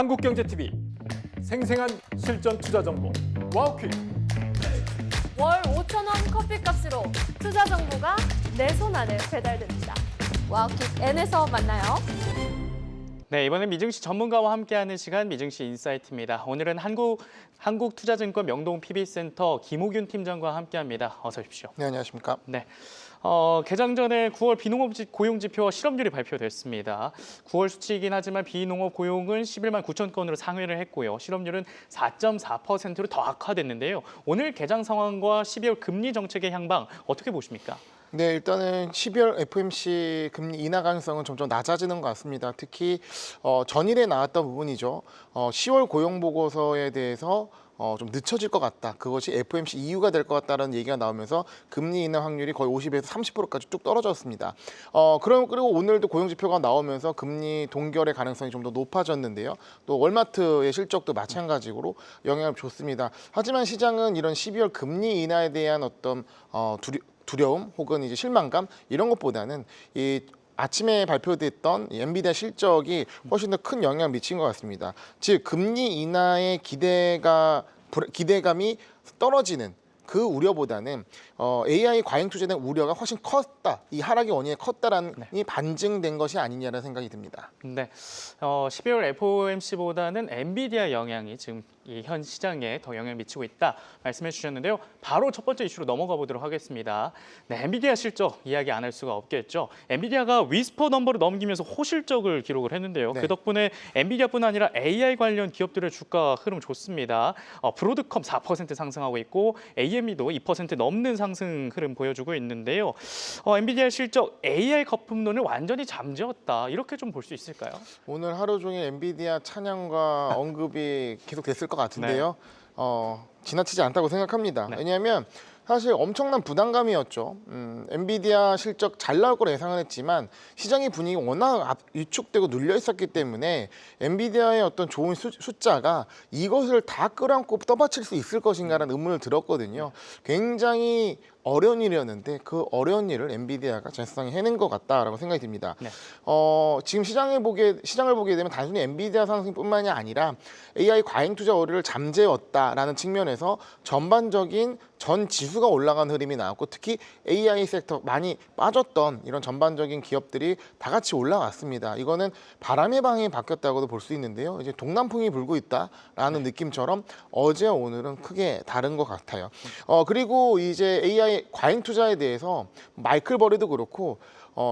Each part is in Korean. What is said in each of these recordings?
한국경제TV 생생한 실전 투자 정보 와우퀴. 월 5,000원 커피값으로 투자 정보가 내 손 안에 배달됩니다. 와우킥 N에서 만나요. 네, 이번엔 미증시 전문가와 함께하는 시간 미증시 인사이트입니다. 오늘은 한국투자증권 명동 PB센터 김호균 팀장과 함께합니다. 어서 오십시오. 네, 안녕하십니까. 네. 개장 전에 9월 비농업 고용지표와 실업률이 발표됐습니다. 9월 수치이긴 하지만 비농업 고용은 11만 9천 건으로 상회를 했고요. 실업률은 4.4%로 더 악화됐는데요. 오늘 개장 상황과 12월 금리 정책의 향방 어떻게 보십니까? 네, 일단은 12월 FOMC 금리 인하 가능성은 점점 낮아지는 것 같습니다. 특히 전일에 나왔던 부분이죠. 10월 고용 보고서에 대해서 좀 늦춰질 것 같다. 그것이 FOMC 이유가 될 것 같다는 얘기가 나오면서 금리 인하 확률이 거의 50에서 30%까지 쭉 떨어졌습니다. 그리고 오늘도 고용 지표가 나오면서 금리 동결의 가능성이 좀 더 높아졌는데요. 또 월마트의 실적도 마찬가지로 영향을 줬습니다. 하지만 시장은 이런 12월 금리 인하에 대한 어떤 두려움 혹은 이제 실망감 이런 것보다는 이 아침에 발표됐던 엔비디아 실적이 훨씬 더 큰 영향을 미친 것 같습니다. 즉 금리 인하의 기대감이 떨어지는 그 우려보다는 AI 과잉 투자에 대한 우려가 훨씬 컸다. 이 하락의 원인이 컸다라는 반증된 것이 아니냐라는 생각이 듭니다. 네, 12월 FOMC보다는 엔비디아 영향이 지금 이 현 시장에 더 영향을 미치고 있다 말씀해 주셨는데요. 바로 첫 번째 이슈로 넘어가 보도록 하겠습니다. 네, 엔비디아 실적 이야기 안 할 수가 없겠죠. 엔비디아가 위스퍼 넘버를 넘기면서 호실적을 기록을 했는데요. 네. 그 덕분에 엔비디아뿐 아니라 AI 관련 기업들의 주가 흐름 좋습니다. 브로드컴 4% 상승하고 있고 AMD도 2% 넘는 상승 흐름 보여주고 있는데요. 엔비디아 실적 AI 거품론을 완전히 잠재웠다. 이렇게 좀 볼 수 있을까요? 오늘 하루 종일 엔비디아 찬양과 언급이 계속 됐을 것 같은데요. 지나치지 않다고 생각합니다. 네. 왜냐하면 사실 엄청난 부담감이었죠. 엔비디아 실적 잘 나올 거라 예상은 했지만 시장의 분위기가 워낙 위축되고 눌려 있었기 때문에 엔비디아의 어떤 좋은 숫자가 이것을 다 끌어안고 떠받칠 수 있을 것인가라는 의문을 들었거든요. 굉장히 어려운 일이었는데 그 어려운 일을 엔비디아가 전수상에 해낸 것 같다라고 생각이 듭니다. 네. 지금 시장을 보게 되면 단순히 엔비디아 상승뿐만이 아니라 AI 과잉 투자 우려를 잠재웠다라는 측면에서 전반적인 전 지수가 올라간 흐름이 나왔고 특히 AI 섹터 많이 빠졌던 이런 전반적인 기업들이 다 같이 올라왔습니다. 이거는 바람의 방향이 바뀌었다고도 볼 수 있는데요. 이제 동남풍이 불고 있다라는 느낌처럼 어제와 오늘은 크게 다른 것 같아요. 그리고 이제 AI 과잉 투자에 대해서 마이클 버리도 그렇고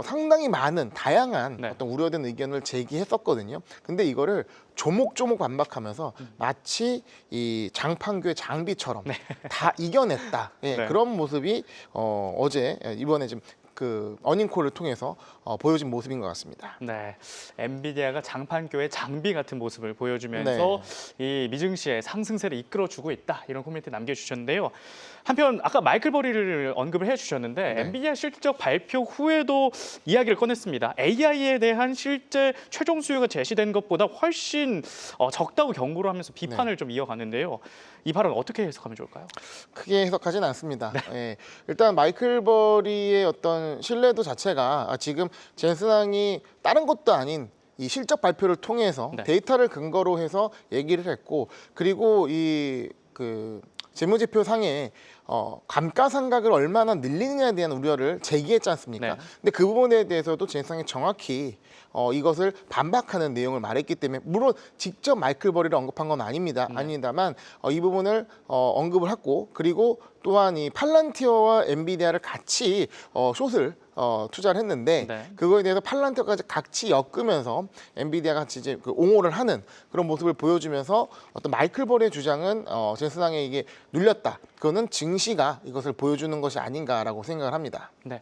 상당히 많은 다양한 어떤 우려된 의견을 제기했었거든요. 근데 이거를 조목조목 반박하면서 마치 이 장판교의 장비처럼 다 이겨냈다. 그런 모습이 어제 이번에 좀 그 어닝콜을 통해서 보여진 모습인 것 같습니다. 네, 엔비디아가 장판교의 장비 같은 모습을 보여주면서 이 미증시의 상승세를 이끌어주고 있다 이런 코멘트 남겨주셨는데요. 한편 아까 마이클 버리를 언급을 해주셨는데 엔비디아 실적 발표 후에도 이야기를 꺼냈습니다. AI에 대한 실제 최종 수요가 제시된 것보다 훨씬 적다고 경고를 하면서 비판을 좀 이어가는데요. 이 발언 어떻게 해석하면 좋을까요? 크게 해석하진 않습니다. 일단 마이클 버리의 어떤 신뢰도 자체가 지금 젠슨항이 다른 것도 아닌 이 실적 발표를 통해서 데이터를 근거로 해서 얘기를 했고 그리고 이 재무제표 상에 감가상각을 얼마나 늘리느냐에 대한 우려를 제기했지 않습니까? 근데 그 부분에 대해서도 젠슨항이 정확히 이것을 반박하는 내용을 말했기 때문에 물론 직접 마이클 버리를 언급한 건 아닙니다만 이 부분을 언급을 했고 그리고 또한 이 팔란티어와 엔비디아를 같이 숏을 투자를 했는데 그거에 대해서 팔란티어까지 같이 엮으면서 엔비디아가 같이 이제 옹호를 하는 그런 모습을 보여주면서 어떤 마이클 버리의 주장은 젠슨항에 이게 눌렸다. 그거는 증시가 이것을 보여주는 것이 아닌가라고 생각을 합니다. 네,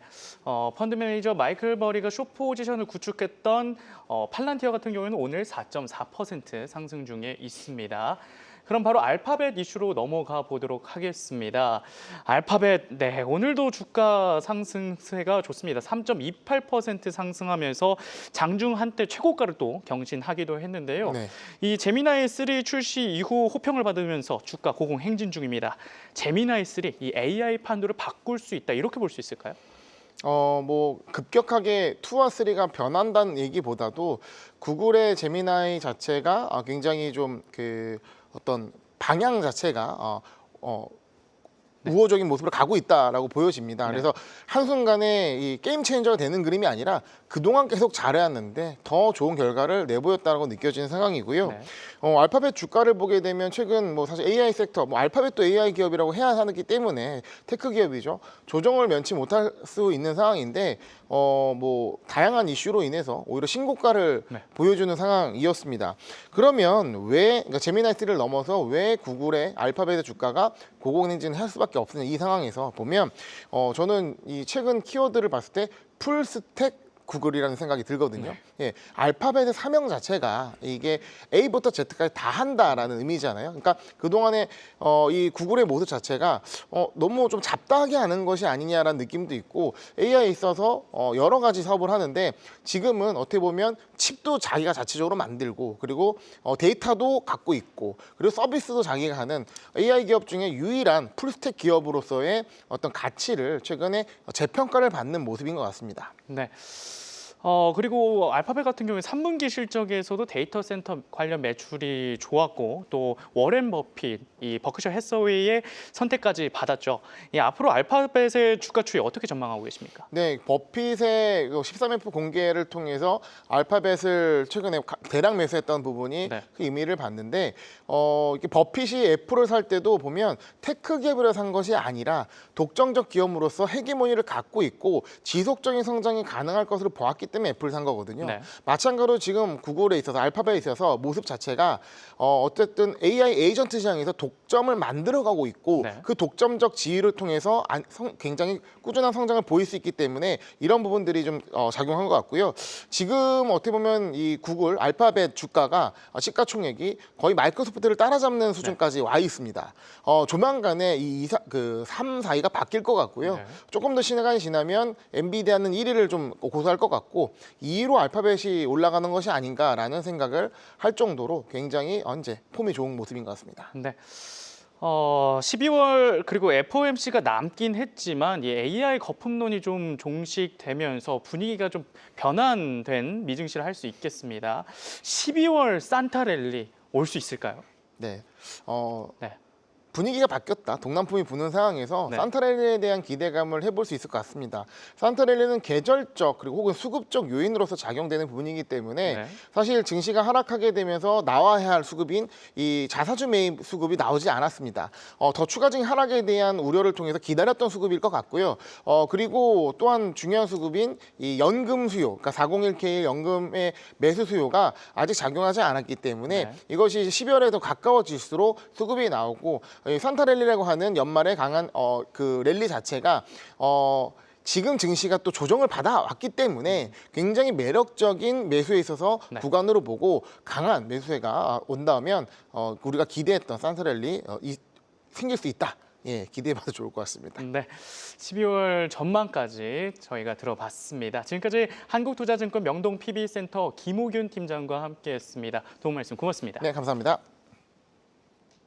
펀드 매니저 마이클 버리가 숏 포지션을 구축했던 팔란티어 같은 경우에는 오늘 4.4% 상승 중에 있습니다. 그럼 바로 알파벳 이슈로 넘어가 보도록 하겠습니다. 알파벳, 오늘도 주가 상승세가 좋습니다. 3.28% 상승하면서 장중 한때 최고가를 또 경신하기도 했는데요. 이 제미나이 3 출시 이후 호평을 받으면서 주가 고공 행진 중입니다. 제미나이 3, 이 AI 판도를 바꿀 수 있다, 이렇게 볼 수 있을까요? 뭐 급격하게 2와 3가 변한다는 얘기보다도 구글의 제미나이 자체가 굉장히 좀 그 어떤 방향 자체가 우호적인 모습으로 가고 있다라고 보여집니다. 네. 그래서 한순간에 이 게임 체인저가 되는 그림이 아니라 그동안 계속 잘해왔는데 더 좋은 결과를 내보였다고 느껴지는 상황이고요. 네. 알파벳 주가를 보게 되면 최근 뭐 사실 AI 섹터, 뭐 알파벳도 AI 기업이라고 해야 하기 때문에 테크 기업이죠. 조정을 면치 못할 수 있는 상황인데 뭐 다양한 이슈로 인해서 오히려 신고가를 네. 보여주는 상황이었습니다. 그러면 그러니까 제미나이 3를 넘어서 왜 구글의 알파벳의 주가가 고공행진을 할 수밖에 없느냐 이 상황에서 보면 저는 이 최근 키워드를 봤을 때 풀스택 구글이라는 생각이 들거든요. 예, 알파벳의 사명 자체가 이게 A부터 Z까지 다 한다라는 의미잖아요. 그러니까 그동안에 이 구글의 모습 자체가 너무 좀 잡다하게 하는 것이 아니냐라는 느낌도 있고 AI에 있어서 여러 가지 사업을 하는데 지금은 어떻게 보면 칩도 자기가 자체적으로 만들고 그리고 데이터도 갖고 있고 그리고 서비스도 자기가 하는 AI 기업 중에 유일한 풀스택 기업으로서의 어떤 가치를 최근에 재평가를 받는 모습인 것 같습니다. 네. 그리고 알파벳 같은 경우에 3분기 실적에서도 데이터 센터 관련 매출이 좋았고 또 워렌 버핏, 이 버크셔 해서웨이의 선택까지 받았죠. 앞으로 알파벳의 주가 추이 어떻게 전망하고 계십니까? 네, 버핏의 13F 공개를 통해서 알파벳을 최근에 대량 매수했던 부분이 네. 그 의미를 봤는데 이렇게 버핏이 애플을 살 때도 보면 테크 기업이라 산 것이 아니라 독점적 기업으로서 헤게모니를 갖고 있고 지속적인 성장이 가능할 것으로 보았기 때문에 애플을 산 거거든요. 네. 마찬가지로 지금 구글에 있어서 알파벳에 있어서 모습 자체가 어쨌든 AI 에이전트 시장에서 독점을 만들어가고 있고 네. 그 독점적 지위를 통해서 굉장히 꾸준한 성장을 보일 수 있기 때문에 이런 부분들이 좀 작용한 것 같고요. 지금 어떻게 보면 이 구글 알파벳 주가가 시가총액이 거의 마이크로소프트를 따라잡는 수준까지 와 있습니다. 조만간에 이 3, 4위가 바뀔 것 같고요. 네. 조금 더 시간이 지나면 엔비디아는 1위를 좀 고수할 것 같고 2위로 알파벳이 올라가는 것이 아닌가라는 생각을 할 정도로 굉장히 폼이 좋은 모습인 것 같습니다. 네. 12월 그리고 FOMC가 남긴 했지만 이 AI 거품론이 좀 종식되면서 분위기가 좀 변환된 미증시를 할 수 있겠습니다. 12월 산타랠리 올 수 있을까요? 네. 네. 분위기가 바뀌었다. 동남풍이 부는 상황에서 네. 산타랠리에 대한 기대감을 해볼 수 있을 것 같습니다. 산타랠리는 계절적 그리고 혹은 수급적 요인으로서 작용되는 부분이기 때문에 네. 사실 증시가 하락하게 되면서 나와야 할 수급인 이 자사주 매입 수급이 나오지 않았습니다. 더 추가적인 하락에 대한 우려를 통해서 기다렸던 수급일 것 같고요. 그리고 또한 중요한 수급인 이 연금 수요, 그러니까 401k 연금의 매수 수요가 아직 작용하지 않았기 때문에 네. 이것이 12월에 더 가까워질수록 수급이 나오고 산타랠리라고 하는 연말에 강한 그 랠리 자체가 지금 증시가 또 조정을 받아왔기 때문에 굉장히 매력적인 매수에 있어서 네. 구간으로 보고 강한 매수세가 온다면 우리가 기대했던 산타랠리 생길 수 있다. 예, 기대해봐도 좋을 것 같습니다. 네, 12월 전망까지 저희가 들어봤습니다. 지금까지 한국투자증권 명동 PB센터 김호균 팀장과 함께했습니다. 도움 말씀 고맙습니다. 네, 감사합니다.